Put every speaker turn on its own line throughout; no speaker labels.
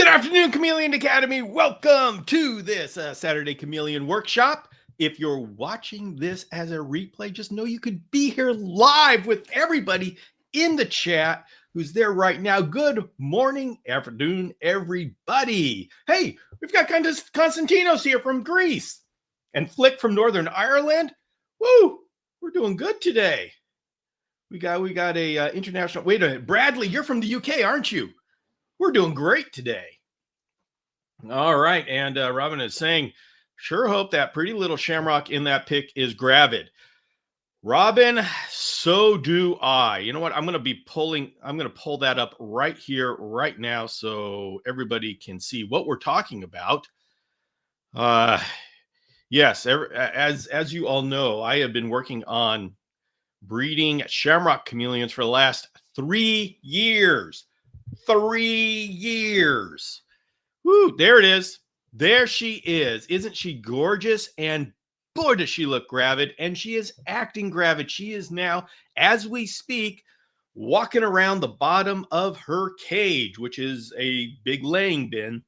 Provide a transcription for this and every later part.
Good afternoon, Chameleon Academy. Welcome to this Saturday Chameleon Workshop. If you're watching this as a replay, just know you could be here live with everybody in the chat who's there right now. Good morning, afternoon, everybody. Hey, we've got Konstantinos here from Greece and Flick from Northern Ireland. Woo, we're doing good today. We got a international. Wait a minute, Bradley, you're from the UK, aren't you? We're doing great today. All right. And Robin is saying, sure hope that pretty little shamrock in that pic is gravid. Robin, so do I. You know what? I'm going to pull that up right here, right now, so everybody can see what we're talking about. Yes, as you all know, I have been working on breeding shamrock chameleons for the last 3 years. 3 years. Woo, there it is. There she is. Isn't she gorgeous? And boy, does she look gravid. And she is acting gravid. She is now, as we speak, walking around the bottom of her cage, which is a big laying bin.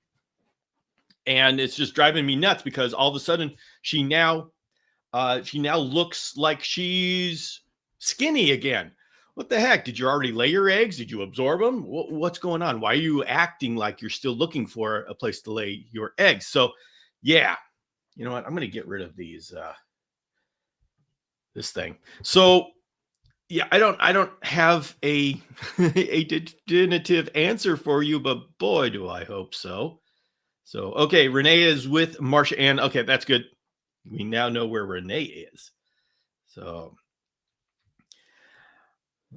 And it's just driving me nuts because all of a sudden she now looks like she's skinny again. What the heck? Did you already lay your eggs? Did you absorb them? What's going on? Why are you acting like you're still looking for a place to lay your eggs? So, yeah, you know what? I'm going to get rid of this thing. So, yeah, I don't have a definitive answer for you, but boy, do I hope so. So, okay, Renee is with Marcia Ann. Okay, that's good. We now know where Renee is. So,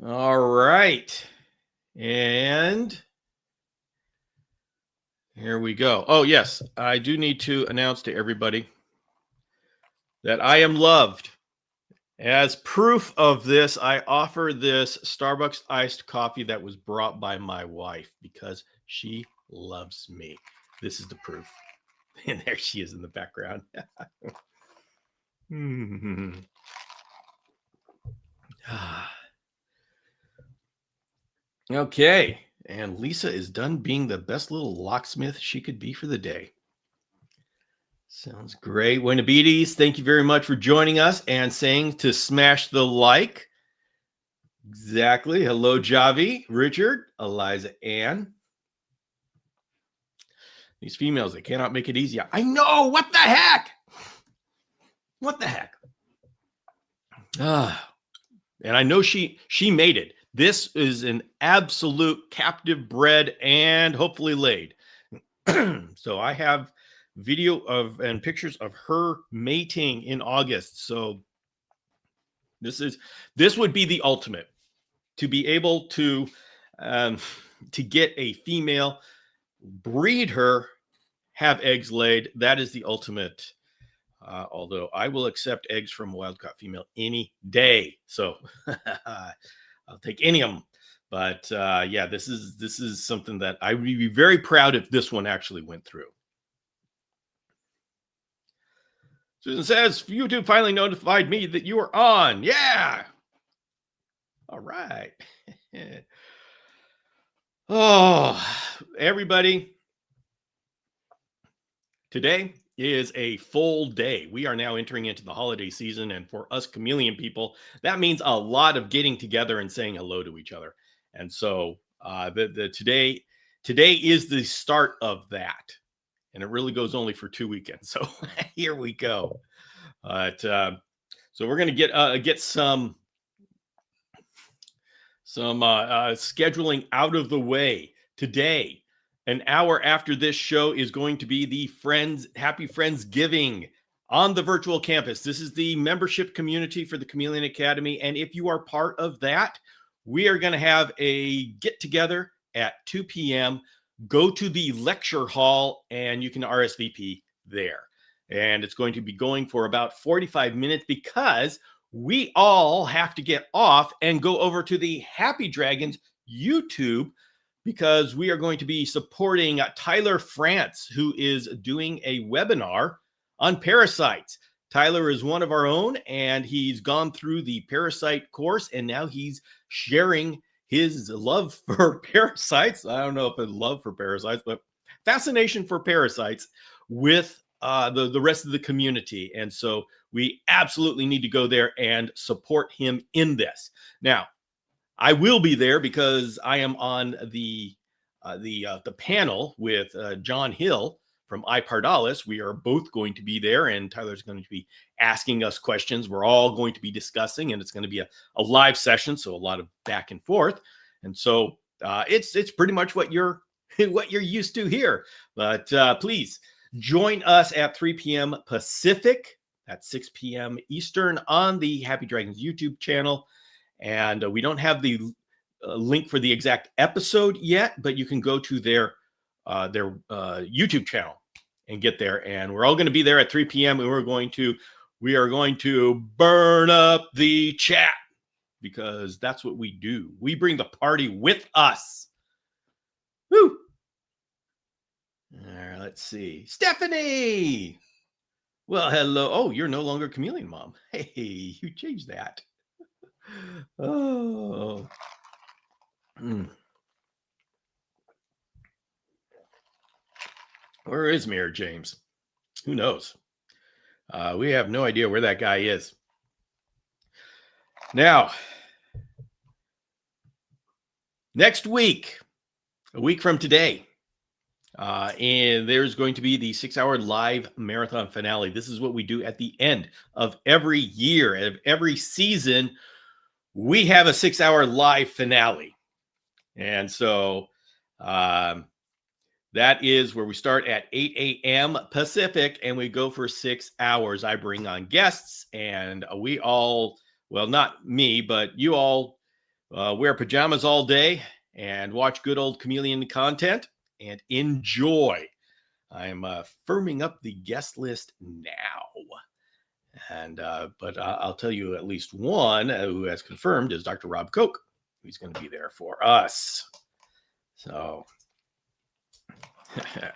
all right. And here we go. Oh, yes. I do need to announce to everybody that I am loved. As proof of this, I offer this Starbucks iced coffee that was brought by my wife because she loves me. This is the proof. And there she is in the background. Okay, and Lisa is done being the best little locksmith she could be for the day. Sounds great. Buenabides, thank you very much for joining us and saying to smash the like. Exactly. Hello, Javi, Richard, Eliza Ann. These females, they cannot make it easy. I know. What the heck? What the heck? And I know she made it. This is an absolute captive bred and hopefully laid. So I have video of and pictures of her mating in August. So this would be the ultimate, to be able to get a female, breed her, have eggs laid. That is the ultimate. Although I will accept eggs from a wild-caught female any day. So I'll take any of them. But yeah, this is something that I would be very proud if this one actually went through. Susan says, YouTube finally notified me that you are on. Yeah. All right. Oh, everybody. Today is a full day. We are now entering into the holiday season. And for us chameleon people, that means a lot of getting together and saying hello to each other. And so today is the start of that. And it really goes only for 2 weekends. So here we go. So we're going to get some scheduling out of the way today. An hour after this show is going to be the Happy Friendsgiving on the virtual campus. This is the membership community for the Chameleon Academy. And if you are part of that, we are going to have a get together at 2 p.m. Go to the lecture hall and you can RSVP there. And it's going to be going for about 45 minutes because we all have to get off and go over to the Happy Dragons YouTube, because we are going to be supporting Tyler France, who is doing a webinar on parasites. Tyler is one of our own, and he's gone through the parasite course, and now he's sharing his love for parasites. I don't know if it's love for parasites, but fascination for parasites with the rest of the community. And so we absolutely need to go there and support him in this. Now, I will be there because I am on the panel with John Hill from iPardalis. We are both going to be there, and Tyler's going to be asking us questions. We're all going to be discussing, and it's going to be a live session, so a lot of back and forth. And so it's pretty much what you're used to here. But please join us at 3 p.m. Pacific, at 6 p.m. Eastern on the Happy Dragons YouTube channel. And we don't have the link for the exact episode yet, but you can go to their YouTube channel and get there. And we're all going to be there at 3 p.m. and we are going to burn up the chat, because that's what we do. We bring the party with us. Woo! All right, let's see. Stephanie! Well, hello. Oh, you're no longer Chameleon Mom. Hey, you changed that. Oh. Where is Mayor James? Who knows? We have no idea where that guy is. Now, next week, a week from today, and there's going to be the 6-hour live marathon finale. This is what we do at the end of every year, of every season. We have a 6-hour live finale. And so that is where we start at 8 a.m. Pacific, and we go for 6 hours. I bring on guests, and we all, well, not me, but you all wear pajamas all day and watch good old Chameleon content and enjoy. I'm firming up the guest list now. And but I'll tell you at least one who has confirmed is Dr. Rob Koch, who's going to be there for us. So okay.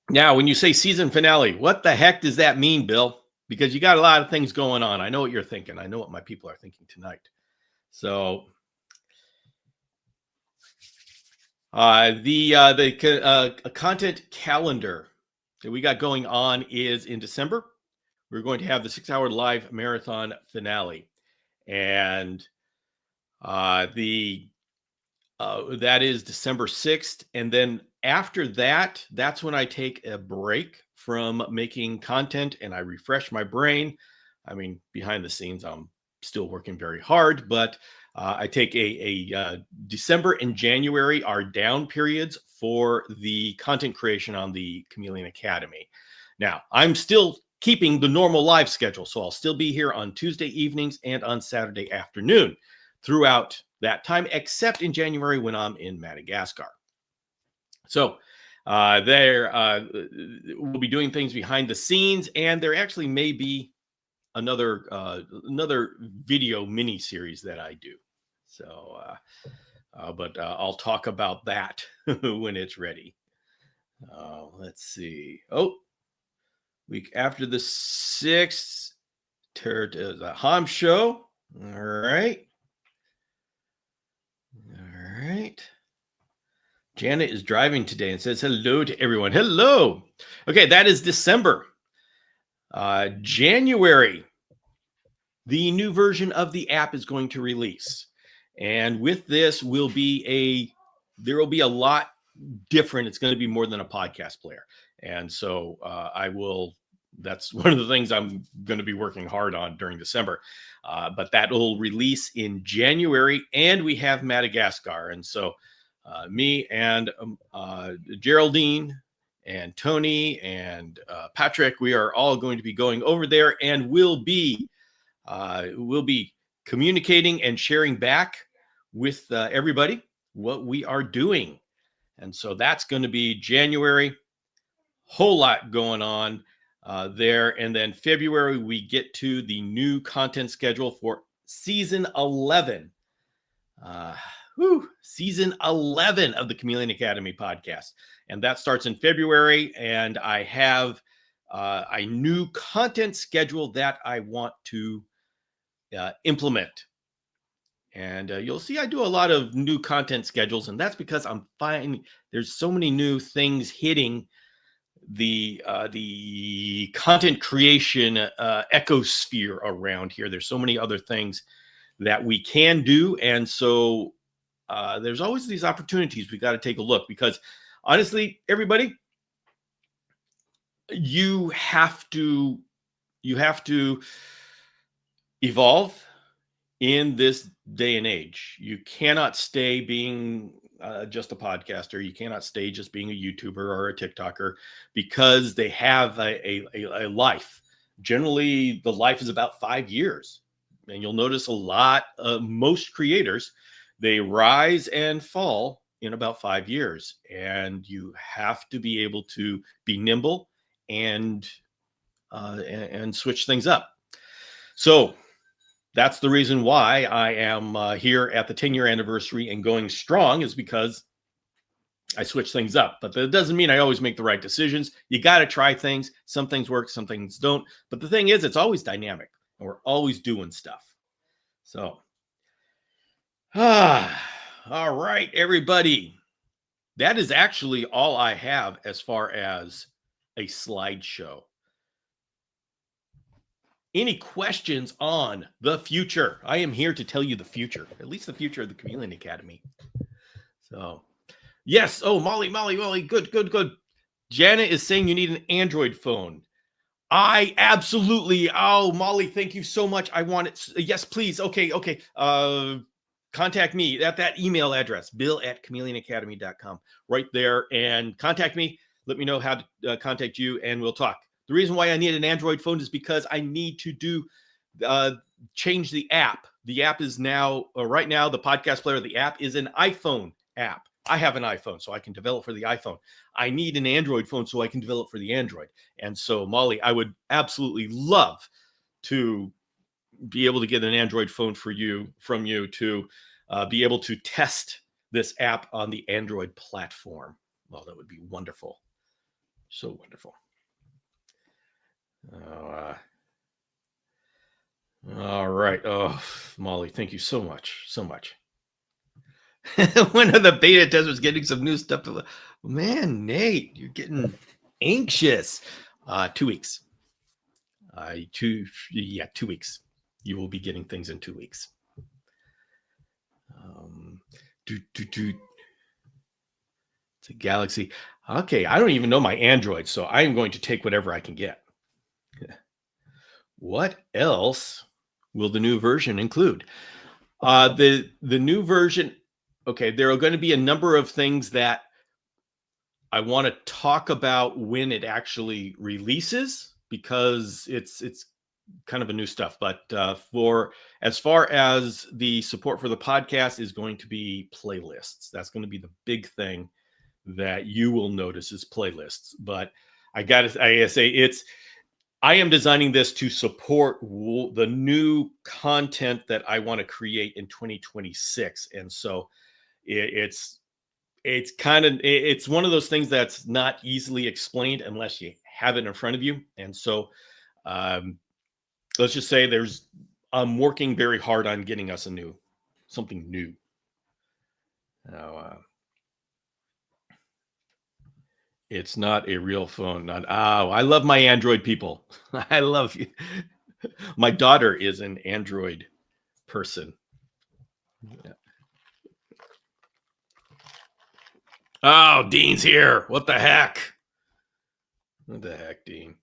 Now, when you say season finale, what the heck does that mean, Bill? Because you got a lot of things going on. I know what you're thinking. I know what my people are thinking tonight. So the content calendar that we got going on is in December. We're going to have the 6-hour live marathon finale, and that is December 6th. And then after that, that's when I take a break from making content and I refresh my brain. I mean, behind the scenes, I'm still working very hard, but I take a December and January are down periods for the content creation on the Chameleon Academy. Now, I'm still keeping the normal live schedule, so I'll still be here on Tuesday evenings and on Saturday afternoon throughout that time, except in January when I'm in Madagascar. So we'll be doing things behind the scenes, and there actually may be another video mini series that I do. So, but I'll talk about that when it's ready. Let's see. Oh, week after the 6th, the Ham show. All right. All right. Janet is driving today and says hello to everyone. Hello. Okay, that is December. January, the new version of the app is going to release. And with this there will be a lot different. It's going to be more than a podcast player. And so that's one of the things I'm going to be working hard on during December. But that will release in January, and we have Madagascar. And so me and Geraldine and Tony and Patrick, we are all going to be going over there, and we'll be communicating and sharing back with everybody what we are doing. And so that's going to be January. Whole lot going on there. And then February, we get to the new content schedule for season 11. Season 11 of the Chameleon Academy podcast. And that starts in February. And I have a new content schedule that I want to implement. And you'll see I do a lot of new content schedules, and that's because I'm finding there's so many new things hitting the content creation ecosphere around here. There's so many other things that we can do, and so there's always these opportunities. We got to take a look because honestly, everybody, you have to evolve in this day and age. You cannot stay being just a podcaster. You cannot stay just being a YouTuber or a TikToker because they have a life. Generally, the life is about 5 years. And you'll notice a lot of most creators, they rise and fall in about 5 years. And you have to be able to be nimble and switch things up. So that's the reason why I am here at the 10-year anniversary and going strong, is because I switch things up. But that doesn't mean I always make the right decisions. You got to try things. Some things work, some things don't. But the thing is, it's always dynamic, and we're always doing stuff. So, all right, everybody. That is actually all I have as far as a slideshow. Any questions on the future? I am here to tell you the future, at least the future of the Chameleon Academy. So, yes. Oh, Molly. Good. Janet is saying you need an Android phone. I absolutely. Oh, Molly, thank you so much. I want it. Yes, please. Okay. Contact me at that email address, bill@chameleonacademy.com, right there, and contact me. Let me know how to contact you, and we'll talk. The reason why I need an Android phone is because I need to do change the app. The app is now, right now, the podcast player, the app is an iPhone app. I have an iPhone, so I can develop for the iPhone. I need an Android phone so I can develop for the Android. And so, Molly, I would absolutely love to be able to get an Android phone from you to be able to test this app on the Android platform. Well, that would be wonderful. So wonderful. All right. Oh, Molly, thank you so much. When are the beta testers getting some new stuff to man, Nate, you're getting anxious. 2 weeks. 2 weeks. You will be getting things in 2 weeks. It's a Galaxy. Okay, I don't even know my Android, so I am going to take whatever I can get. What else will the new version include? The new version, okay, there are going to be a number of things that I want to talk about when it actually releases, because it's kind of a new stuff. But for as far as the support for the podcast is going to be playlists. That's going to be the big thing that you will notice is playlists. But I gotta say, I am designing this to support the new content that I want to create in 2026. And so it's one of those things that's not easily explained unless you have it in front of you. And so let's just say I'm working very hard on getting us something new. Now, it's not a real phone. I love my Android people. I love you. My daughter is an Android person. Yeah. Oh, Dean's here. What the heck? What the heck, Dean?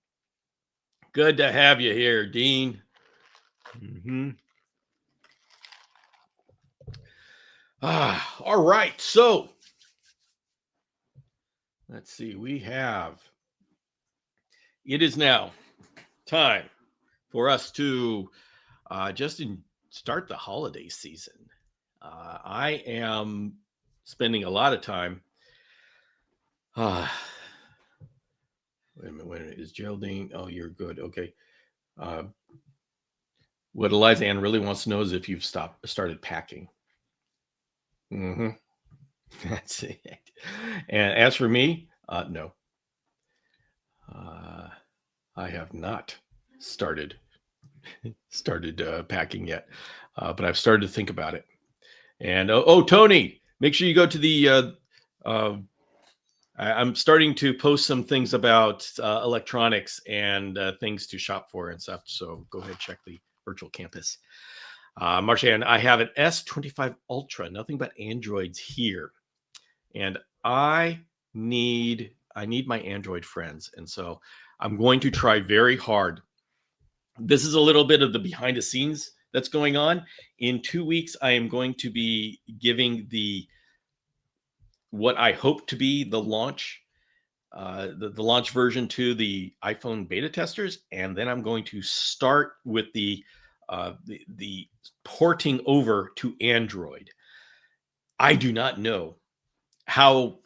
Good to have you here, Dean. All right. So let's see. It is now time for us to start the holiday season. I am spending a lot of time. Wait a minute. Is Geraldine? Oh, you're good. Okay. What Eliza Ann really wants to know is if you've started packing. That's it. And as for me, no. I have not started started packing yet, but I've started to think about it. And Tony, make sure you go to the. Uh, I'm starting to post some things about electronics and things to shop for and stuff. So go ahead, check the virtual campus. Marshan, I have an S25 Ultra, nothing but Androids here, and I need my Android friends, and so I'm going to try very hard. This is a little bit of the behind the scenes that's going on. In 2 weeks, I am going to be giving what I hope to be the launch, the launch version to the iPhone beta testers, and then I'm going to start with the porting over to Android. I do not know how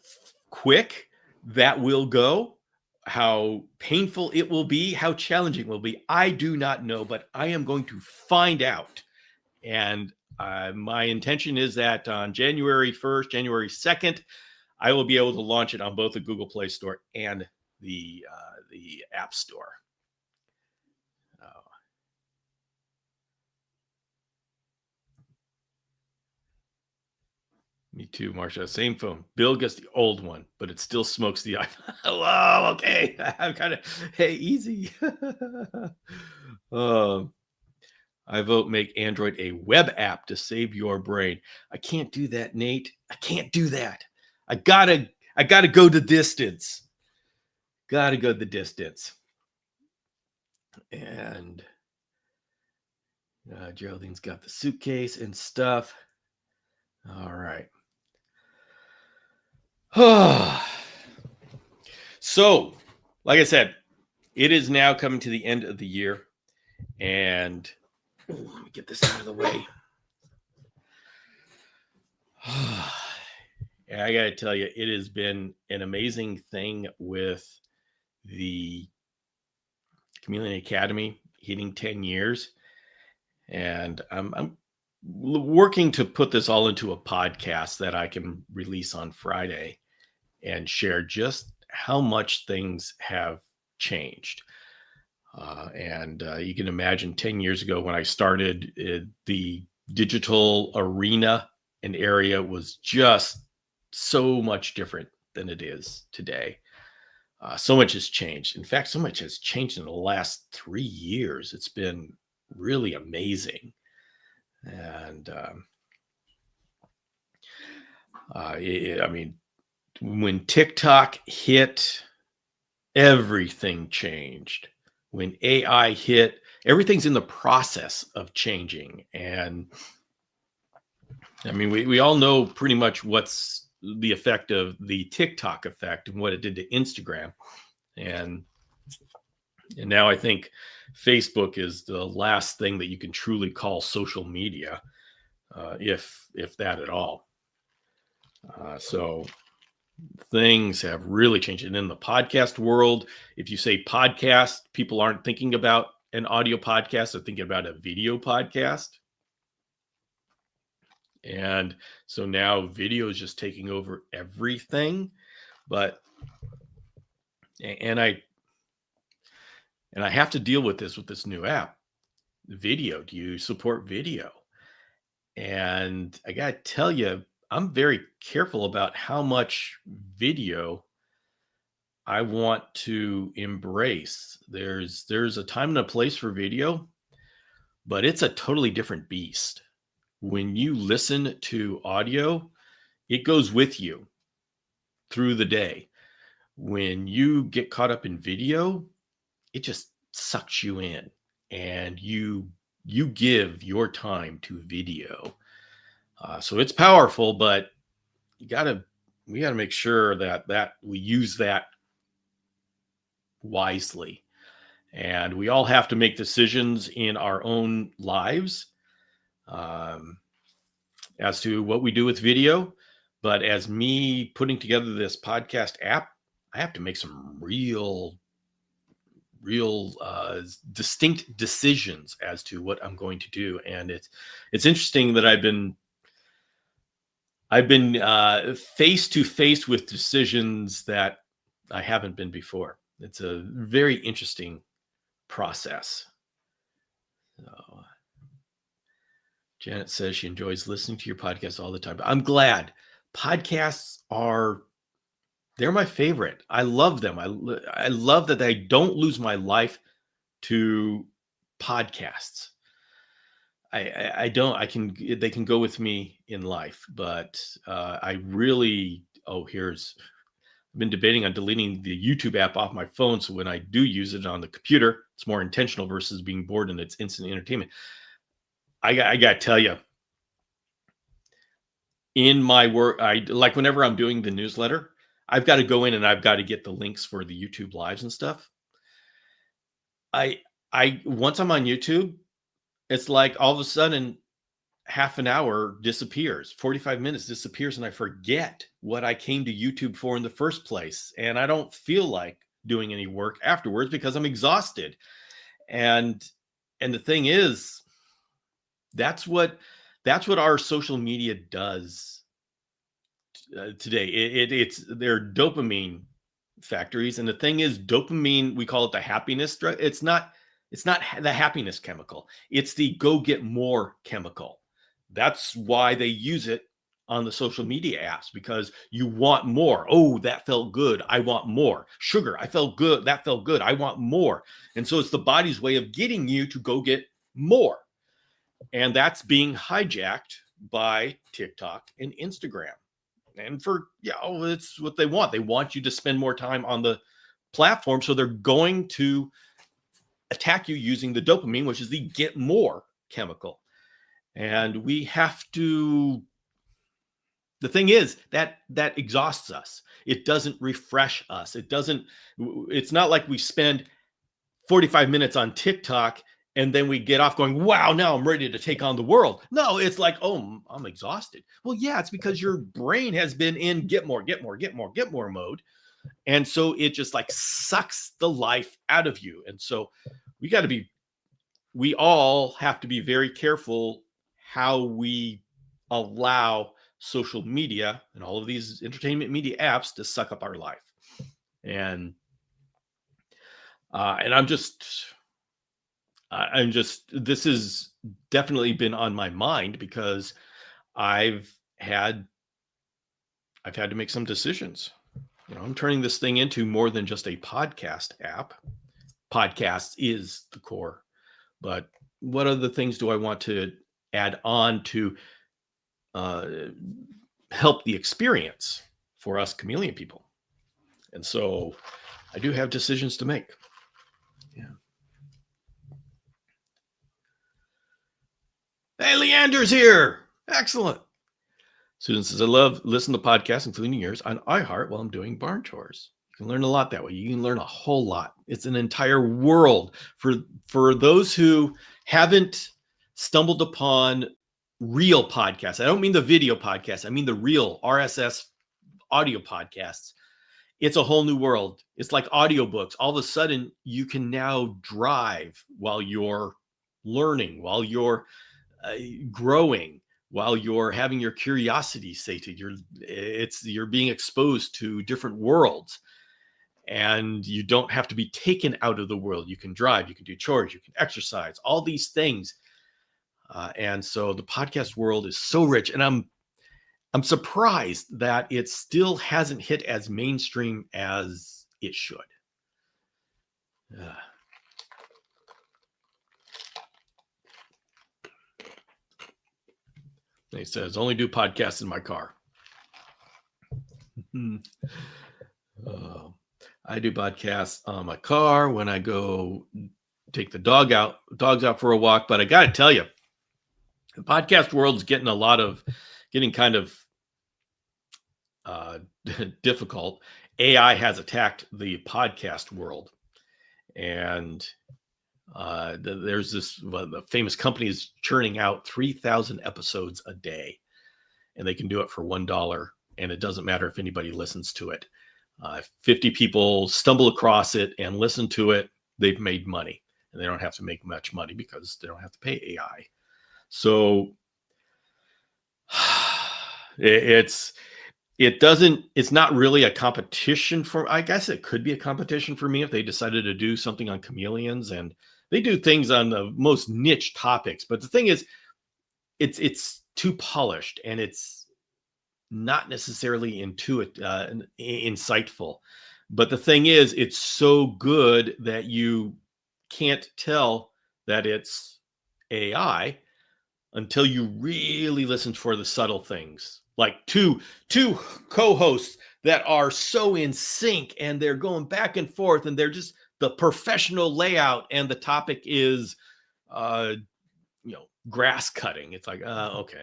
quick that will go, how painful it will be, how challenging it will be. I do not know, but I am going to find out. And my intention is that on January 1st, January 2nd, I will be able to launch it on both the Google Play Store and the App Store. Me too, Marsha. Same phone. Bill gets the old one, but it still smokes the iPhone. Oh, okay. I'm kind of, hey, easy. I vote make Android a web app to save your brain. I can't do that, Nate. I can't do that. I gotta go the distance. Gotta go the distance. And Geraldine's got the suitcase and stuff. All right. So, like I said, it is now coming to the end of the year. And let me get this out of the way. And I got to tell you, it has been an amazing thing with the Chameleon Academy hitting 10 years. And I'm working to put this all into a podcast that I can release on Friday and share just how much things have changed. And you can imagine 10 years ago when I started, the digital arena and area was just so much different than it is today. So much has changed. In fact, so much has changed in the last 3 years. It's been really amazing. And I mean, when TikTok hit, everything changed. When AI hit, everything's in the process of changing. And I mean, we all know pretty much what's the effect of the TikTok effect and what it did to Instagram. And now I think Facebook is the last thing that you can truly call social media, if that at all. So things have really changed. And in the podcast world, if you say podcast, people aren't thinking about an audio podcast, they're thinking about a video podcast. And so now video is just taking over everything. But and I have to deal with this new app. Video. Do you support video? And I gotta tell you, I'm very careful about how much video I want to embrace. There's a time and a place for video, but it's a totally different beast. When you listen to audio, it goes with you through the day. When you get caught up in video, it just sucks you in, and you give your time to video. So it's powerful, but we gotta make sure that we use that wisely. And we all have to make decisions in our own lives as to what we do with video. But as me putting together this podcast app, I have to make some real distinct decisions as to what I'm going to do. And it's interesting that I've been face to face with decisions that I haven't been before. It's a very interesting process. So, Janet says she enjoys listening to your podcast all the time. I'm glad. Podcasts they're my favorite. I love them. I love that I don't lose my life to podcasts. I don't. They can go with me in life, but I really. Oh, I've been debating on deleting the YouTube app off my phone, so when I do use it on the computer, it's more intentional versus being bored and it's instant entertainment. I got to tell you, in my work, I like whenever I'm doing the newsletter, I've got to go in and I've got to get the links for the YouTube lives and stuff. I once I'm on YouTube, it's like all of a sudden half an hour disappears, 45 minutes disappears, and I forget what I came to YouTube for in the first place. And I don't feel like doing any work afterwards because I'm exhausted. And the thing is, that's what our social media does today. It's their dopamine factories. And the thing is, dopamine, we call it the happiness drug. It's not the happiness chemical. It's the go get more chemical. That's why they use it on the social media apps, because you want more. Oh, that felt good. I want more. Sugar, I felt good. That felt good. I want more. And so it's the body's way of getting you to go get more. And that's being hijacked by TikTok and Instagram. And it's what they want. They want you to spend more time on the platform. So they're going to attack you using the dopamine, which is the get more chemical. And we have to, the thing is that exhausts us. It doesn't refresh us. It's not like we spend 45 minutes on TikTok and then we get off going, wow, now I'm ready to take on the world. No, it's like, oh, I'm exhausted. Well, yeah, it's because your brain has been in get more mode. And so it just like sucks the life out of you. And so we all have to be very careful how we allow social media and all of these entertainment media apps to suck up our life. And I'm just, this has definitely been on my mind because I've had to make some decisions. I'm turning this thing into more than just a podcast app. Podcast is the core, but what other things do I want to add on to help the experience for us chameleon people? And so I do have decisions to make. Yeah. Hey, Leander's here. Excellent. Susan says, I love listening to podcasts, including yours, on iHeart while I'm doing barn chores. You can learn a lot that way. You can learn a whole lot. It's an entire world for those who haven't stumbled upon real podcasts. I don't mean the video podcasts. I mean the real RSS audio podcasts. It's a whole new world. It's like audiobooks. All of a sudden, you can now drive while you're learning, while you're growing, while you're having your curiosity sated. You're being exposed to different worlds, and you don't have to be taken out of the world. You can drive, you can do chores, you can exercise, all these things. And so the podcast world is so rich, and I'm surprised that it still hasn't hit as mainstream as it should. He says, only do podcasts in my car. I do podcasts on my car when I go take the dogs out for a walk. But I got to tell you, the podcast world's getting kind of difficult. AI has attacked the podcast world. And there's the famous company is churning out 3,000 episodes a day, and they can do it for $1, and it doesn't matter if anybody listens to it. If 50 people stumble across it and listen to it, they've made money, and they don't have to make much money because they don't have to pay AI. So it's not really a competition I guess it could be a competition for me if they decided to do something on chameleons and They do things on the most niche topics, but the thing is, it's too polished and it's not necessarily insightful. But the thing is, it's so good that you can't tell that it's AI until you really listen for the subtle things. Like two co-hosts that are so in sync and they're going back and forth and they're just the professional layout and the topic is uh grass cutting. It's like okay.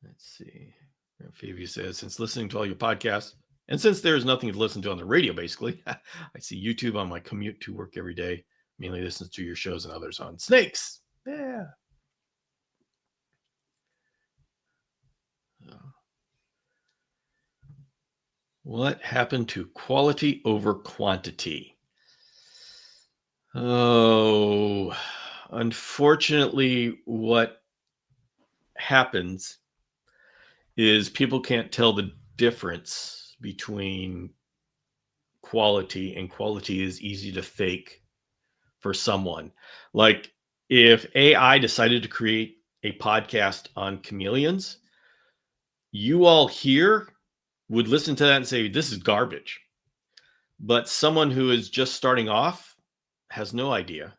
Let's see. Phoebe says, since listening to all your podcasts, and since there's nothing to listen to on the radio, basically, I see YouTube on my commute to work every day. Mainly listens to your shows and others on snakes. Yeah. What happened to quality over quantity? Oh, unfortunately, what happens is people can't tell the difference between quality, and quality is easy to fake for someone. Like if AI decided to create a podcast on chameleons, you all here would listen to that and say, this is garbage. But someone who is just starting off has no idea.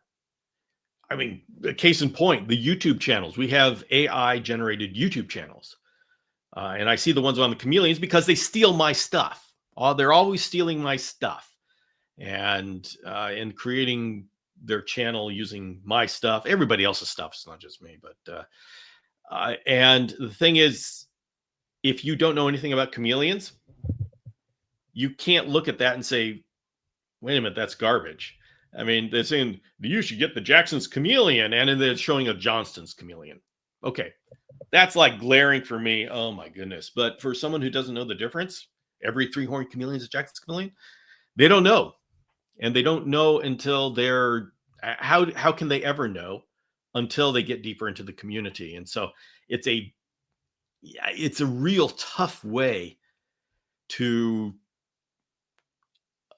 I mean, case in point, the YouTube channels. We have AI generated YouTube channels. And I see the ones on the chameleons because they steal my stuff. They're always stealing my stuff and creating their channel using my stuff, everybody else's stuff. It's not just me, but and the thing is, if you don't know anything about chameleons, you can't look at that and say, wait a minute, that's garbage. I mean, they're saying you should get the Jackson's chameleon, and then they're showing a Johnston's chameleon. Okay, that's like glaring for me. Oh my goodness. But for someone who doesn't know the difference, every three-horned chameleon is a Jackson's chameleon. They don't know. And they don't know until they're how can they ever know until they get deeper into the community? And so it's a real tough way to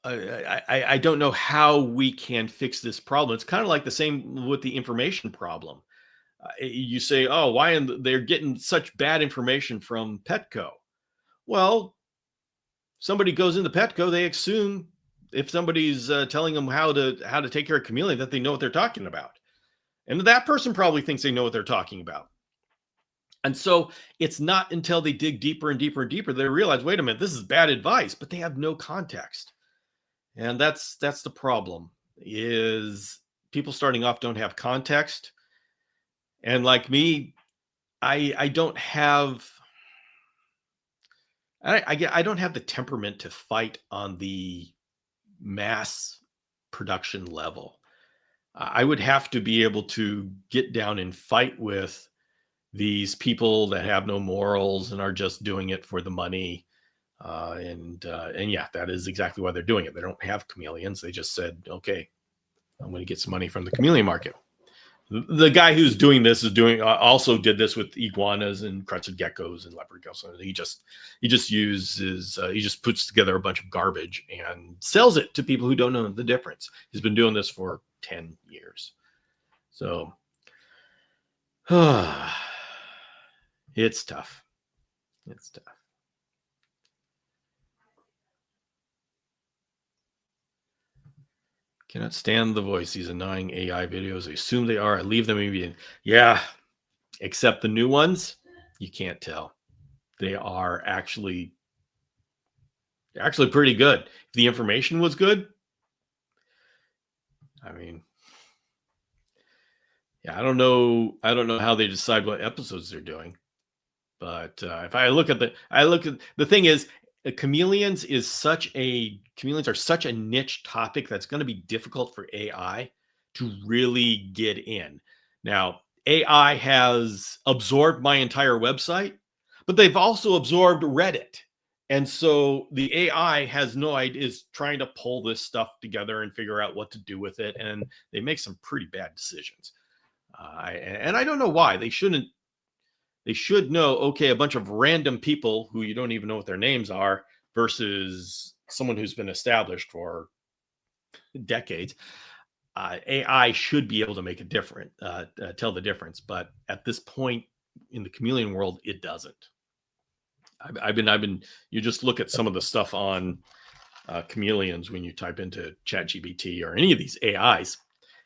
I don't know how we can fix this problem. It's kind of like the same with the information problem. You say, oh, why they're getting such bad information from Petco? Well, somebody goes into Petco, they assume if somebody's telling them how to take care of chameleon, that they know what they're talking about. And that person probably thinks they know what they're talking about. And so it's not until they dig deeper and deeper and deeper they realize, wait a minute, this is bad advice, but they have no context. And that's the problem, is people starting off don't have context. And like me, I don't have I don't have the temperament to fight on the mass production level. I would have to be able to get down and fight with these people that have no morals and are just doing it for the money. And yeah, that is exactly why they're doing it. They don't have chameleons. They just said, okay, I'm going to get some money from the chameleon market. The guy who's doing this is doing also did this with iguanas and crested geckos and leopard geckos. He just puts together a bunch of garbage and sells it to people who don't know the difference. He's been doing this for 10 years. So it's tough. It's tough. Cannot stand the voice. These annoying AI videos. I assume they are. I leave them in. Yeah, except the new ones, you can't tell. They are actually pretty good. If the information was good, I mean, yeah, I don't know how they decide what episodes they're doing. But if I look at the thing is, chameleons are such a niche topic that's going to be difficult for AI to really get in. Now, AI has absorbed my entire website, but they've also absorbed Reddit. And so the AI has no idea, is trying to pull this stuff together and figure out what to do with it. And they make some pretty bad decisions. And I don't know why. They should know, okay, a bunch of random people who you don't even know what their names are versus someone who's been established for decades, AI should be able to make a difference, tell the difference. But at this point in the chameleon world, it doesn't. I've been. You just look at some of the stuff on chameleons when you type into ChatGPT or any of these AIs,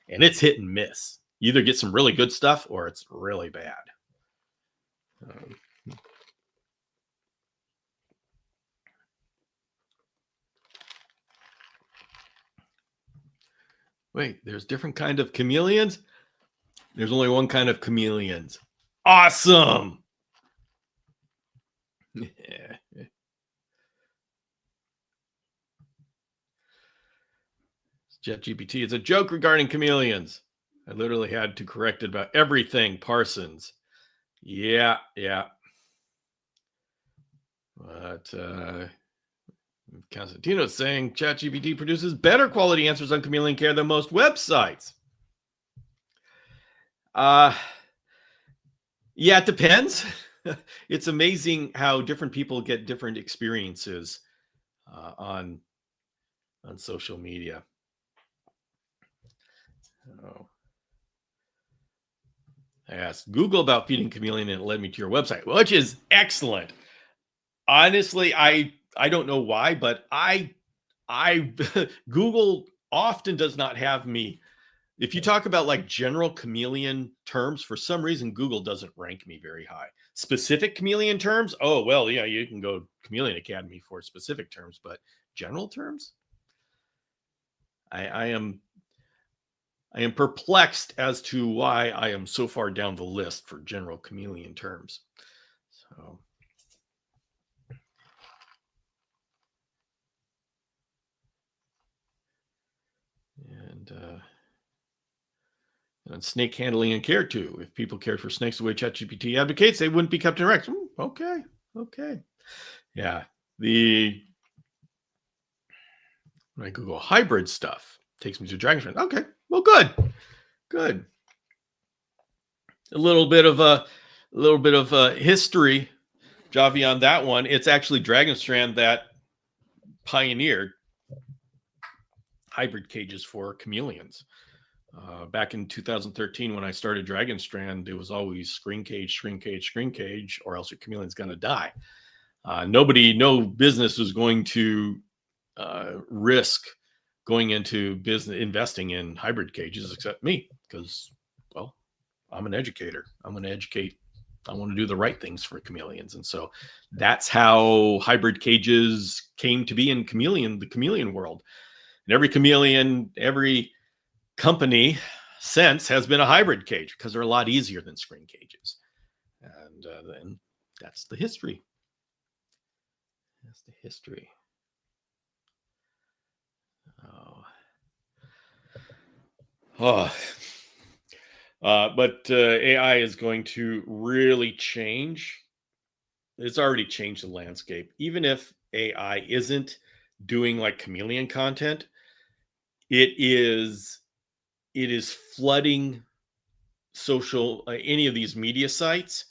and it's hit and miss. You either get some really good stuff or it's really bad. Um, Wait, there's different kind of chameleons? There's only one kind of chameleons. Awesome. ChatGPT is a joke regarding chameleons. I literally had to correct it about everything, Parsons. Yeah. But Constantino's saying ChatGPT produces better quality answers on Chameleon Care than most websites. Yeah, it depends. It's amazing how different people get different experiences on social media. Oh. I asked Google about feeding Chameleon and it led me to your website, which is excellent. Honestly, I don't know why, but I Google often does not have me. If you talk about like general chameleon terms, for some reason Google doesn't rank me very high. Specific chameleon terms, oh well, yeah, you can go Chameleon Academy for specific terms, but general terms, I am perplexed as to why I am so far down the list for general chameleon terms. So and snake handling and care too. If people cared for snakes the way ChatGPT advocates, they wouldn't be kept in Rex. Okay. Yeah. When I Google hybrid stuff, takes me to Dragon's. Okay. Well, good. A little bit of history, Javi, on that one. It's actually Dragonstrand that pioneered hybrid cages for chameleons. Back in 2013, when I started Dragonstrand, it was always screen cage, or else your chameleon's going to die. No business was going to risk going into business investing in hybrid cages except me, because, well, I'm an educator. I'm going to educate. I want to do the right things for chameleons. And so that's how hybrid cages came to be in the chameleon world. And every company since has been a hybrid cage because they're a lot easier than screen cages. And then that's the history. But AI is going to really change. It's already changed the landscape. Even if AI isn't doing like chameleon content, it is flooding social any of these media sites,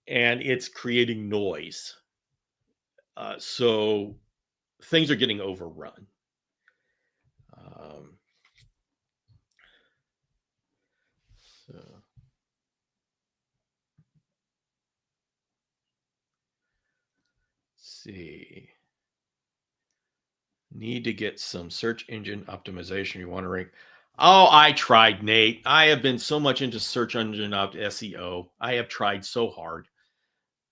and it's creating noise. So things are getting overrun. So. See. Need to get some search engine optimization. You want to rank? Oh, I tried, Nate. I have been so much into search engine SEO. I have tried so hard,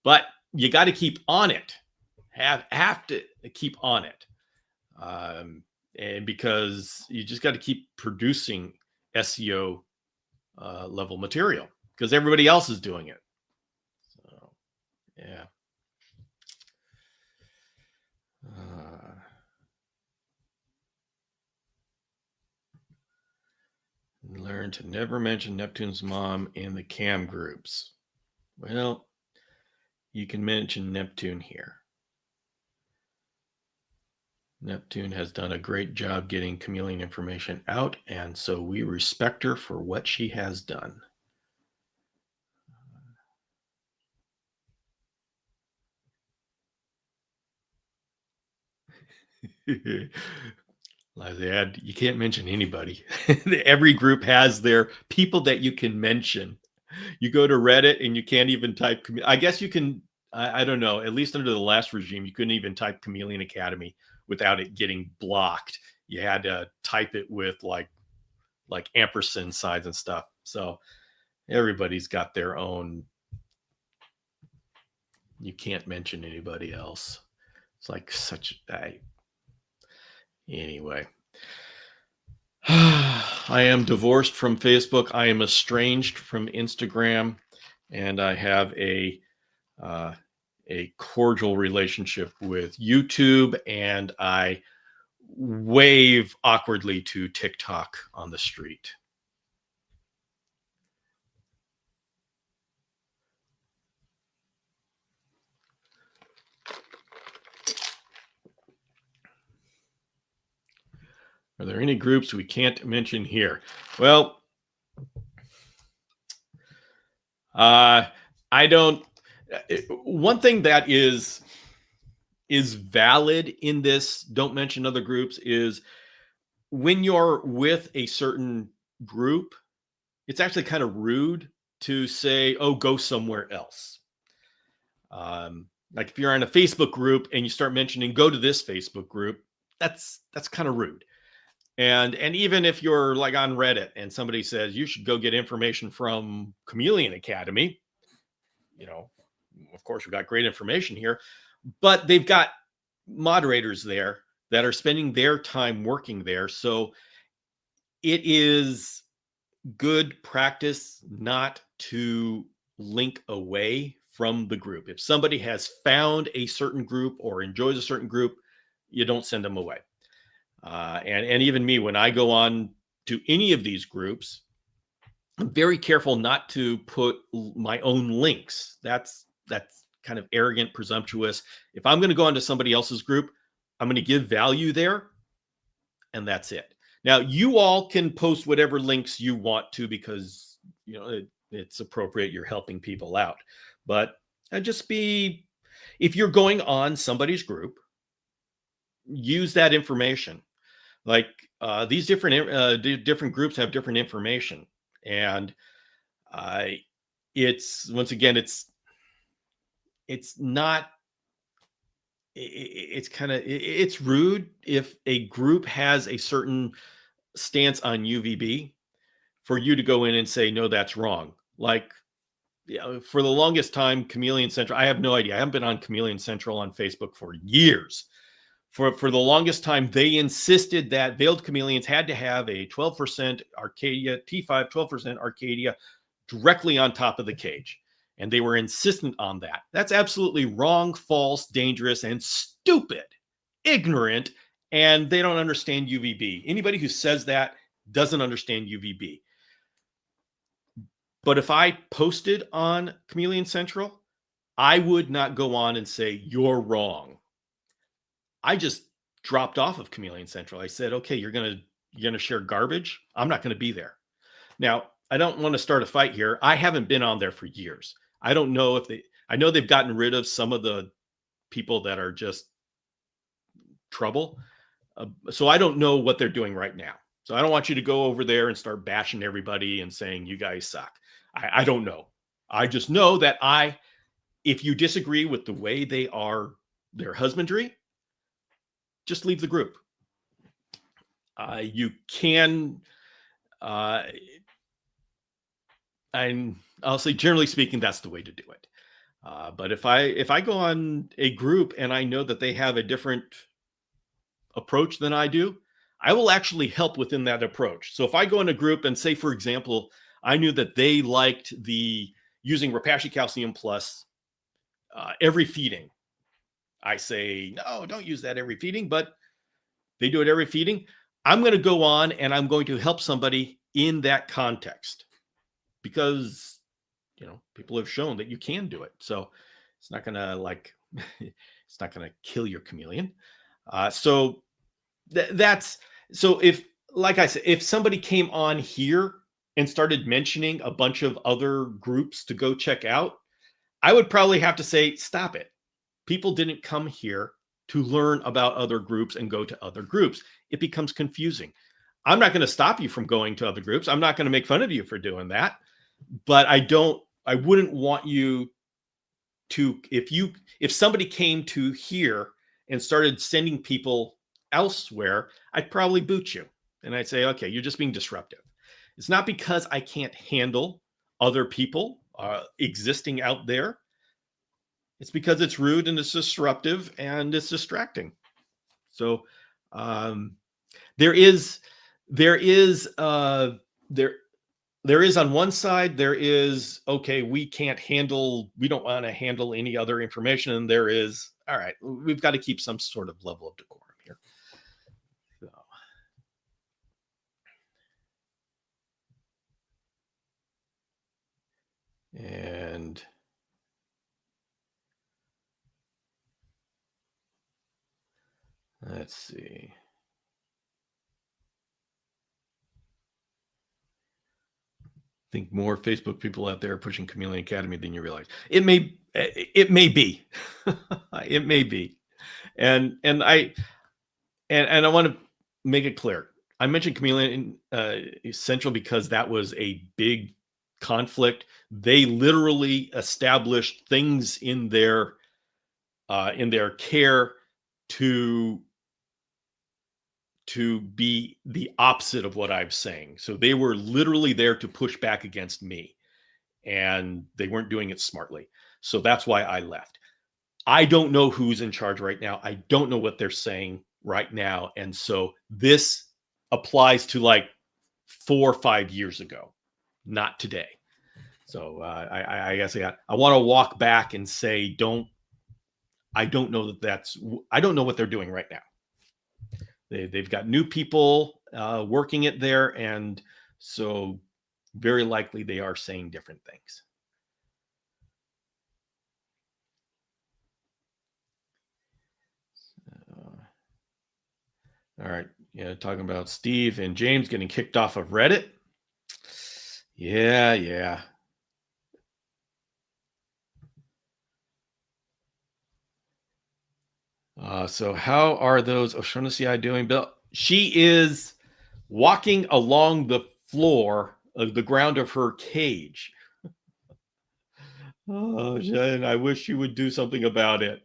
but you got to keep on it. Have to keep on it, and because you just got to keep producing SEO level material because everybody else is doing it. So, yeah. Learn to never mention Neptune's mom in the cam groups. Well, you can mention Neptune here. Neptune has done a great job getting chameleon information out, and so we respect her for what she has done. You can't mention anybody. Every group has their people that you can mention. You go to Reddit and you can't even type. I guess you can. I don't know. At least under the last regime, you couldn't even type Chameleon Academy without it getting blocked. You had to type it with like ampersand signs and stuff. So everybody's got their own. You can't mention anybody else. It's like such a. Anyway. I am divorced from Facebook. I am estranged from Instagram, and I have a cordial relationship with YouTube, and I wave awkwardly to TikTok on the street. Are there any groups we can't mention here? Well, I don't. One thing that is valid in this don't mention other groups is when you're with a certain group, it's actually kind of rude to say, oh, go somewhere else. Like if you're in a Facebook group and you start mentioning, go to this Facebook group, that's kind of rude. And even if you're like on Reddit and somebody says you should go get information from Chameleon Academy, of course, we've got great information here, but they've got moderators there that are spending their time working there. So it is good practice not to link away from the group. If somebody has found a certain group or enjoys a certain group, you don't send them away. And even me, when I go on to any of these groups, I'm very careful not to put my own links. That's kind of arrogant, presumptuous. If I'm going to go onto somebody else's group, I'm going to give value there, and that's it. Now, you all can post whatever links you want to because it's appropriate. You're helping people out, but if you're going on somebody's group, use that information. Like these different groups have different information, and it's once again it's not. It's rude if a group has a certain stance on UVB for you to go in and say no, that's wrong. Like for the longest time, Chameleon Central. I have no idea. I haven't been on Chameleon Central on Facebook for years. For the longest time, they insisted that veiled chameleons had to have a 12% Arcadia T5, 12% Arcadia directly on top of the cage. And they were insistent on that. That's absolutely wrong, false, dangerous, and stupid, ignorant, and they don't understand UVB. Anybody who says that doesn't understand UVB. But if I posted on Chameleon Central, I would not go on and say, you're wrong. I just dropped off of Chameleon Central. I said, okay, you're gonna share garbage. I'm not going to be there. Now, I don't want to start a fight here. I haven't been on there for years. I don't know I know they've gotten rid of some of the people that are just trouble. So I don't know what they're doing right now. So I don't want you to go over there and start bashing everybody and saying you guys suck. I don't know. I just know that if you disagree with the way they are, their husbandry, just leave the group. You can, and I'll say, generally speaking, that's the way to do it. But if I go on a group and I know that they have a different approach than I do, I will actually help within that approach. So if I go in a group and say, for example, I knew that they liked using Repashy Calcium Plus every feeding. I say, no, don't use that every feeding, but they do it every feeding. I'm going to go on and I'm going to help somebody in that context because, people have shown that you can do it. So it's not going to it's not going to kill your chameleon. So if, like I said, if somebody came on here and started mentioning a bunch of other groups to go check out, I would probably have to say, stop it. People didn't come here to learn about other groups and go to other groups. it becomes confusing. I'm not going to stop you from going to other groups. I'm not going to make fun of you for doing that. But I wouldn't want you to, if somebody came to here and started sending people elsewhere, I'd probably boot you. And I'd say, okay, you're just being disruptive. It's not because I can't handle other people existing out there. It's because it's rude and it's disruptive and it's distracting. So there is on one side, there is, okay, we don't want to handle any other information. And there is, all right, we've got to keep some sort of level of decorum here. So. And let's see. I think more Facebook people out there are pushing Chameleon Academy than you realize. It may be. It may be. And I want to make it clear. I mentioned Chameleon Central because that was a big conflict. They literally established things in their care to be the opposite of what I'm saying. So they were literally there to push back against me, and they weren't doing it smartly. So that's why I left. I don't know who's in charge right now. I don't know what they're saying right now. And so this applies to like 4 or 5 years ago, not today. So I guess I want to walk back and say, I don't know what they're doing right now. They've got new people working it there. And so very likely they are saying different things. All right. Yeah. Talking about Steve and James getting kicked off of Reddit. Yeah. So how are those O'Shaughnessy doing, Bill? She is walking along the floor of the ground of her cage. Oh, Jen, I wish you would do something about it.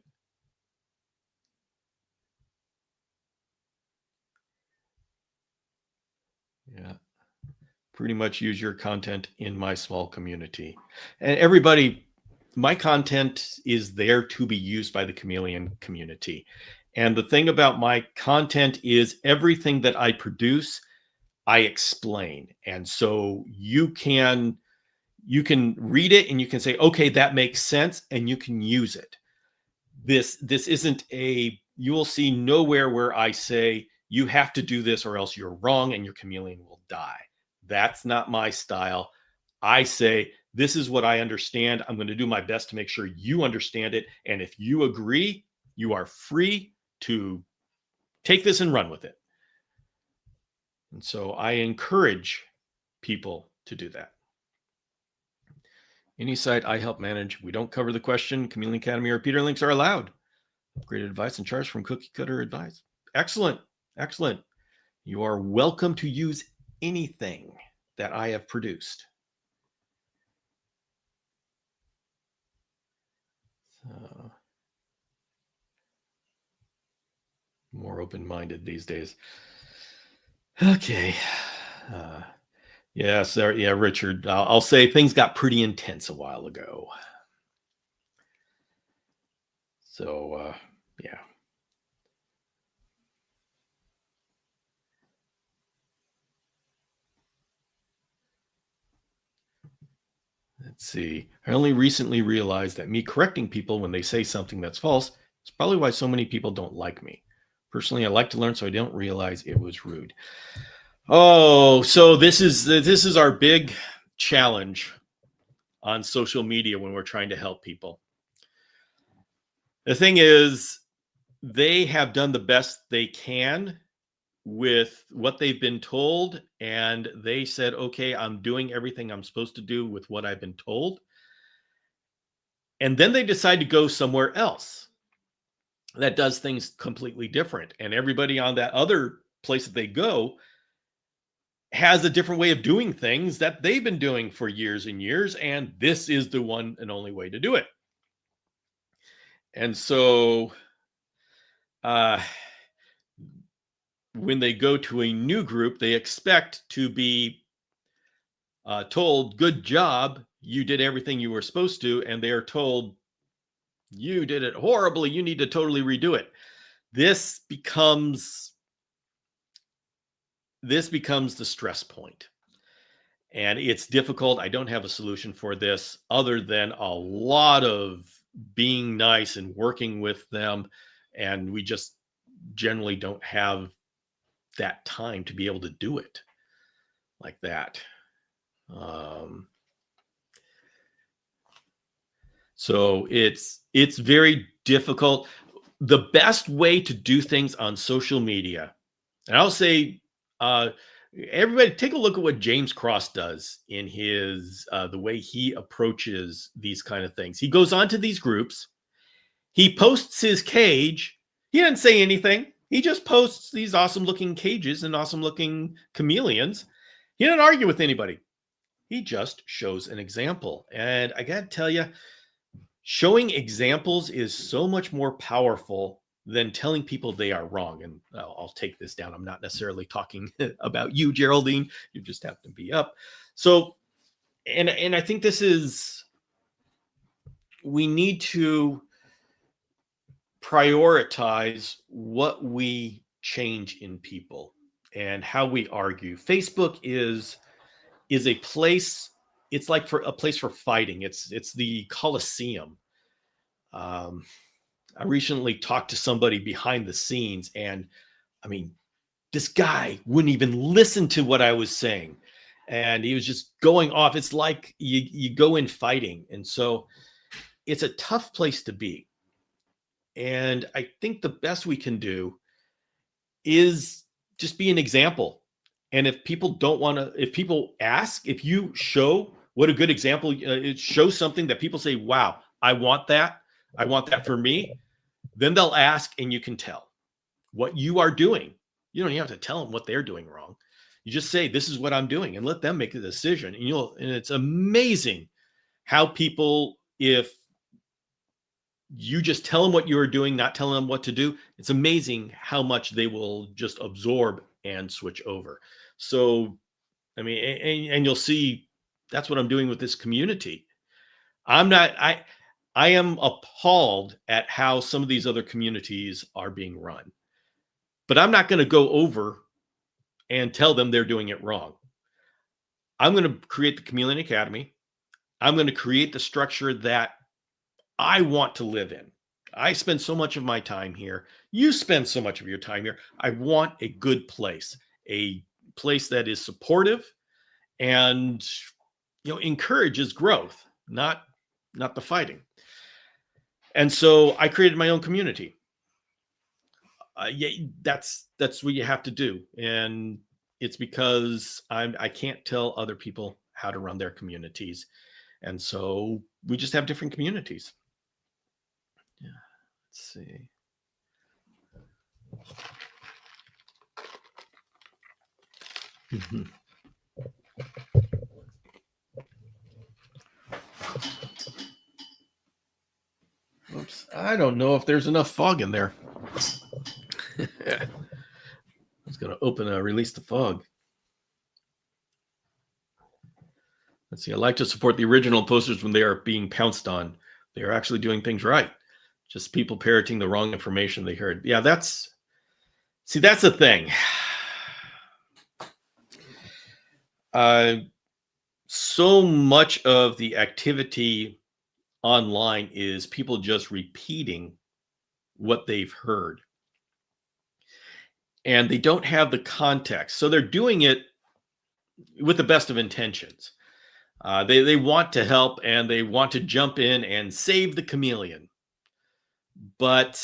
Yeah. Pretty much use your content in my small community. And everybody, my content is there to be used by the Chameleon community. And the thing about my content is everything that I produce, I explain. And so you can read it and you can say, okay, that makes sense, and you can use it. This isn't you will see nowhere where I say you have to do this or else you're wrong and your Chameleon will die. That's not my style. I say, this is what I understand. I'm going to do my best to make sure you understand it. And if you agree, you are free to take this and run with it. And so I encourage people to do that. Any site I help manage, we don't cover the question. Chameleon Academy or Peter links are allowed. Upgraded advice and charge from cookie cutter advice. Excellent. You are welcome to use anything that I have produced. So, more open-minded these days. Okay. Yes, yeah, Richard. I'll say things got pretty intense a while ago. So, yeah. Let's see. I only recently realized that me correcting people when they say something that's false is probably why so many people don't like me. Personally, I like to learn, so I don't realize it was rude. Oh, so this is our big challenge on social media when we're trying to help people. The thing is, they have done the best they can with what they've been told, and they said, okay, I'm doing everything I'm supposed to do with what I've been told. And then they decide to go somewhere else that does things completely different. And everybody on that other place that they go has a different way of doing things that they've been doing for years and years, and this is the one and only way to do it. And so uh, when they go to a new group, they expect to be told, good job, you did everything you were supposed to, and they are told, you did it horribly, you need to totally redo it. This becomes the stress point. And it's difficult. I don't have a solution for this other than a lot of being nice and working with them. And we just generally don't have that time to be able to do it like that. So it's very difficult. The best way to do things on social media, and I'll say, everybody take a look at what James Cross does in his the way he approaches these kind of things. He goes onto these groups, he posts his cage. He doesn't say anything. He just posts these awesome looking cages and awesome looking chameleons. He doesn't argue with anybody. He just shows an example. And I got to tell you, showing examples is so much more powerful than telling people they are wrong. And I'll take this down. I'm not necessarily talking about you, Geraldine. You just happen to be up. So, and I think this is, we need to prioritize what we change in people and how we argue. Facebook is a place, it's like for a place for fighting. It's the Coliseum. I recently talked to somebody behind the scenes, and I mean, this guy wouldn't even listen to what I was saying, and he was just going off. It's like you go in fighting, and so it's a tough place to be. And I think the best we can do is just be an example. And if people don't want to, if people ask, if you show what a good example, it shows something that people say, wow, I want that for me, then they'll ask, and you can tell what you are doing. You don't even have to tell them what they're doing wrong. You just say, this is what I'm doing, and let them make the decision. And it's amazing how people, if you just tell them what you're doing, not telling them what to do, it's amazing how much they will just absorb and switch over. So, I mean, and you'll see that's what I'm doing with this community. I am appalled at how some of these other communities are being run, but I'm not going to go over and tell them they're doing it wrong. I'm going to create the Chameleon Academy. I'm going to create the structure that I want to live in. I spend so much of my time here. You spend so much of your time here. I want a good place, a place that is supportive and, encourages growth, not the fighting. And so I created my own community. Yeah, that's what you have to do. And it's because I can't tell other people how to run their communities. And so we just have different communities. Yeah, let's see. Mm-hmm. Oops, I don't know if there's enough fog in there. I was going to release the fog. Let's see. I like to support the original posters when they are being pounced on. They are actually doing things right. Just people parroting the wrong information they heard. Yeah, that's the thing. So much of the activity online is people just repeating what they've heard. And they don't have the context. So they're doing it with the best of intentions. They want to help, and they want to jump in and save the chameleon. But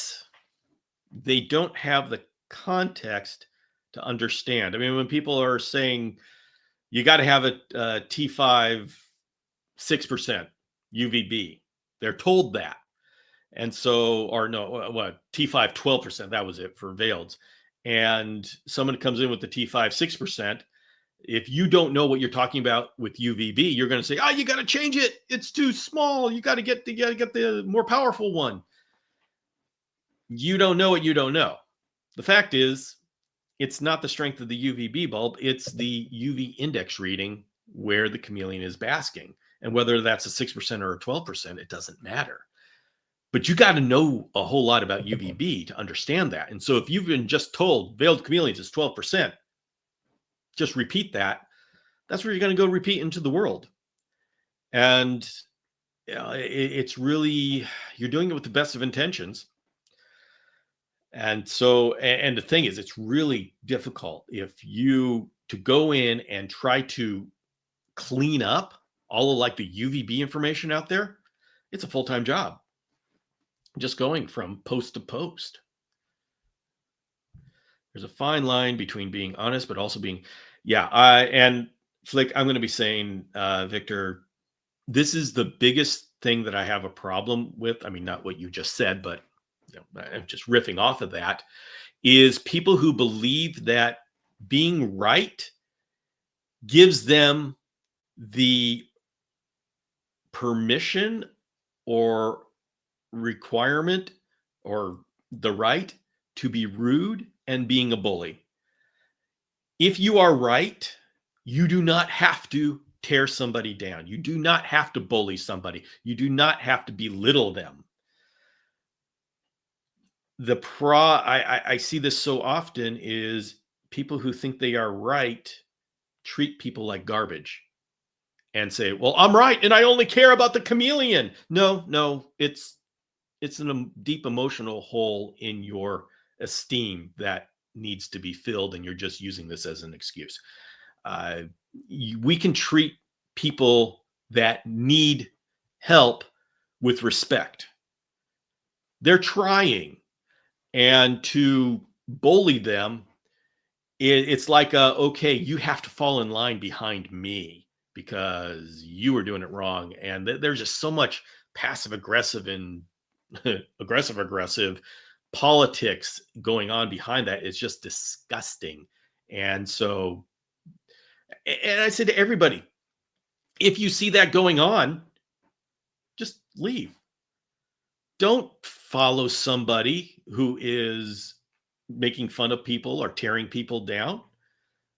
they don't have the context to understand. I mean, when people are saying you got to have a T5 6% UVB, they're told that. And so, or no, what, T5 12%, that was it for veileds. and someone comes in with the T5 6%, if you don't know what you're talking about with UVB, you're going to say, "Oh, you got to change it. It's too small. You got to get the more powerful one." You don't know what you don't know. The fact is, it's not the strength of the UVB bulb, it's the UV index reading where the chameleon is basking. And whether that's a 6% or a 12%, it doesn't matter. But you got to know a whole lot about UVB to understand that. And so if you've been just told veiled chameleons is 12%, just repeat that. That's where you're going to go repeat into the world. And it's really, you're doing it with the best of intentions. And so, and the thing is, it's really difficult if you to go in and try to clean up all of like the UVB information out there. It's a full-time job, just going from post to post. There's a fine line between being honest, but also being, and Flick, I'm going to be saying, Victor, this is the biggest thing that I have a problem with. I mean, not what you just said, but I'm just riffing off of that, is people who believe that being right gives them the permission or requirement or the right to be rude and being a bully. If you are right, you do not have to tear somebody down. You do not have to bully somebody. You do not have to belittle them. I see this so often is people who think they are right treat people like garbage and say, "Well, I'm right and I only care about the chameleon." No, it's a deep emotional hole in your esteem that needs to be filled, and you're just using this as an excuse. We can treat people that need help with respect. They're trying. And to bully them, it's like, okay, you have to fall in line behind me because you were doing it wrong. And there's just so much passive aggressive and aggressive politics going on behind that. It's just disgusting. And so, and I said to everybody, if you see that going on, just leave. Don't follow somebody who is making fun of people or tearing people down.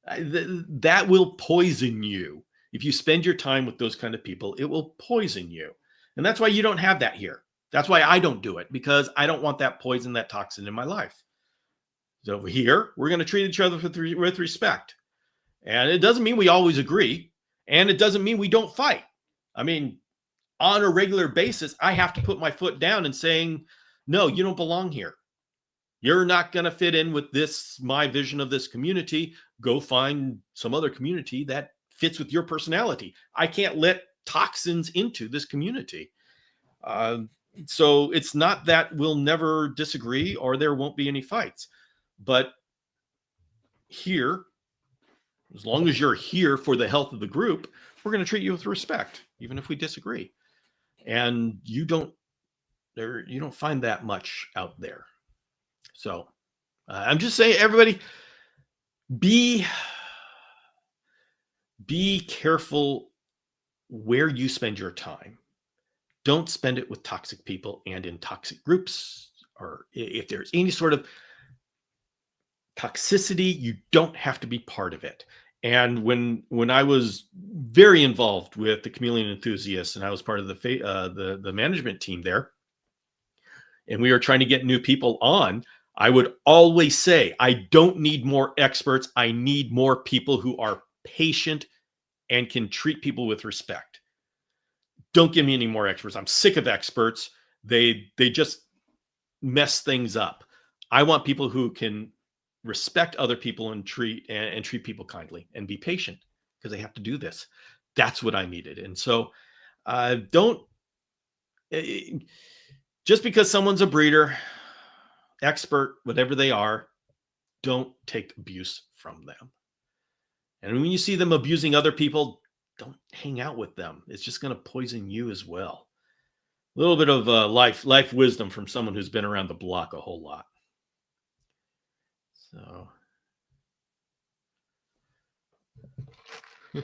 That will poison you. If you spend your time with those kind of people, it will poison you. And that's why you don't have that here. That's why I don't do it, because I don't want that poison, that toxin in my life. So here, we're going to treat each other with respect. And it doesn't mean we always agree. And it doesn't mean we don't fight. I mean, on a regular basis, I have to put my foot down and saying, "No, you don't belong here. You're not going to fit in with this, my vision of this community. Go find some other community that fits with your personality. I can't let toxins into this community." So it's not that we'll never disagree or there won't be any fights. But here, as long as you're here for the health of the group, we're going to treat you with respect, even if we disagree. And you don't find that much out there. So I'm just saying, everybody, be careful where you spend your time. Don't spend it with toxic people and in toxic groups, or if there's any sort of toxicity, you don't have to be part of it. And when I was very involved with the Chameleon Enthusiasts, and I was part of the management team there, and we were trying to get new people on, I would always say, I don't need more experts. I need more people who are patient and can treat people with respect. Don't give me any more experts. I'm sick of experts. They just mess things up. I want people who can respect other people and treat people kindly and be patient, because they have to do this. That's what I needed. And so don't just because someone's a breeder, expert, whatever they are, don't take abuse from them. And when you see them abusing other people, don't hang out with them. It's just going to poison you as well. A little bit of life wisdom from someone who's been around the block a whole lot. So I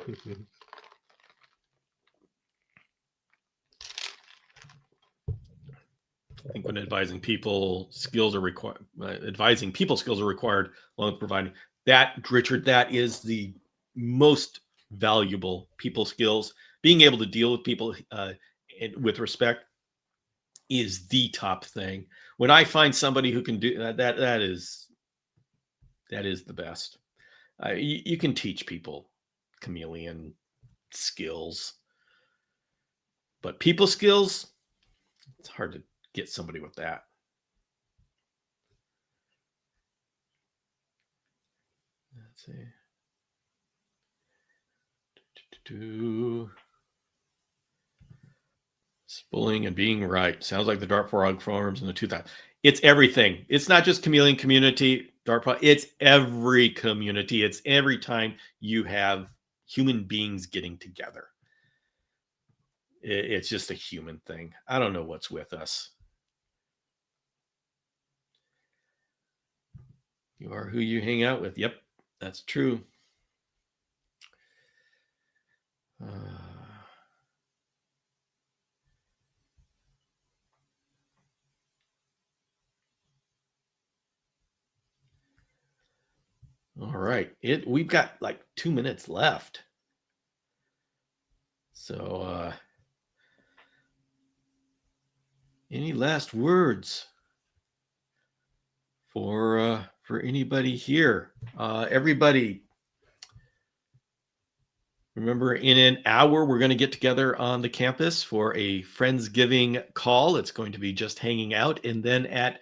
think when advising people, skills are required. Advising people skills are required, along with providing that, Richard. That is the most valuable people skills. Being able to deal with people with respect is the top thing. When I find somebody who can do that, that is the best. You can teach people chameleon skills, but people skills, it's hard to get somebody with that. Let's see. Bullying and being right. Sounds like the Dart Frog forums in the 2000s. It's everything. It's not just chameleon community, Dart Frog. It's every community. It's every time you have human beings getting together. It's just a human thing. I don't know what's with us. You are who you hang out with. Yep, that's true. All right. We've got like 2 minutes left. So any last words for anybody here? Everybody, remember, in an hour, we're going to get together on the campus for a Friendsgiving call. It's going to be just hanging out. And then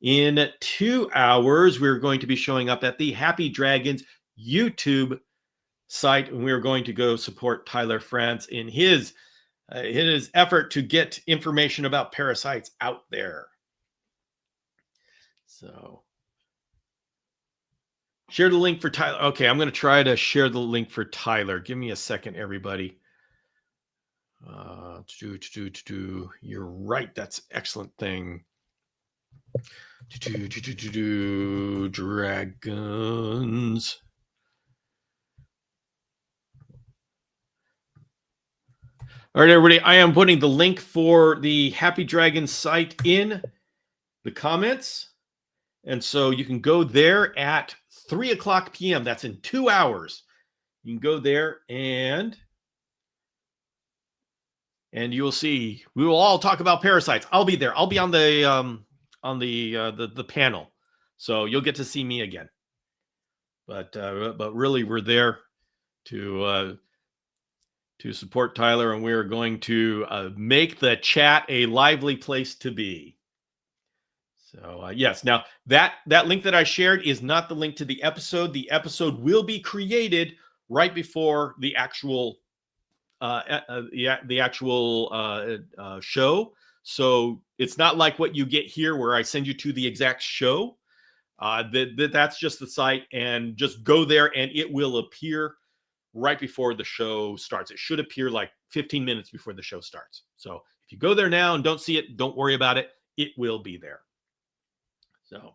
in 2 hours, we're going to be showing up at the Happy Dragons YouTube site, and we're going to go support Tyler France in his effort to get information about parasites out there. So share the link for Tyler. Okay, I'm going to try to share the link for Tyler. Give me a second, everybody. You're right. That's an excellent thing. Dragons. All right, everybody. I am putting the link for the Happy Dragons site in the comments. And so you can go there at 3:00 p.m. That's in 2 hours. You can go there and you will see. We will all talk about parasites. I'll be there. I'll be on the panel, so you'll get to see me again. But really, we're there to support Tyler, and we're going to make the chat a lively place to be. So yes, now that link that I shared is not the link to the episode. The episode will be created right before the actual show. So it's not like what you get here where I send you to the exact show. That's just the site, and just go there and it will appear right before the show starts. It should appear like 15 minutes before the show starts. So if you go there now and don't see it, don't worry about it. It will be there. So,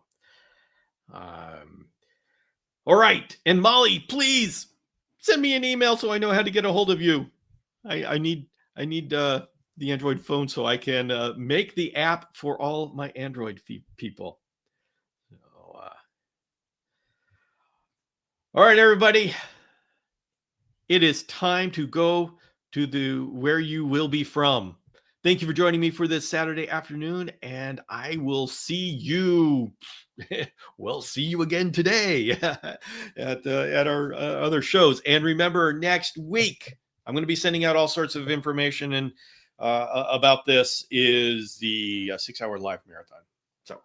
all right. And Molly, please send me an email so I know how to get a hold of you. I need the Android phone so I can make the app for all my Android people. So, all right, everybody. It is time to go to where you will be from. Thank you for joining me for this Saturday afternoon, and I will see you. We'll see you again today at our other shows. And remember, next week I'm going to be sending out all sorts of information and about this is the 6-hour live marathon. So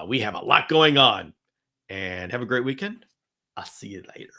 we have a lot going on. And have a great weekend. I'll see you later.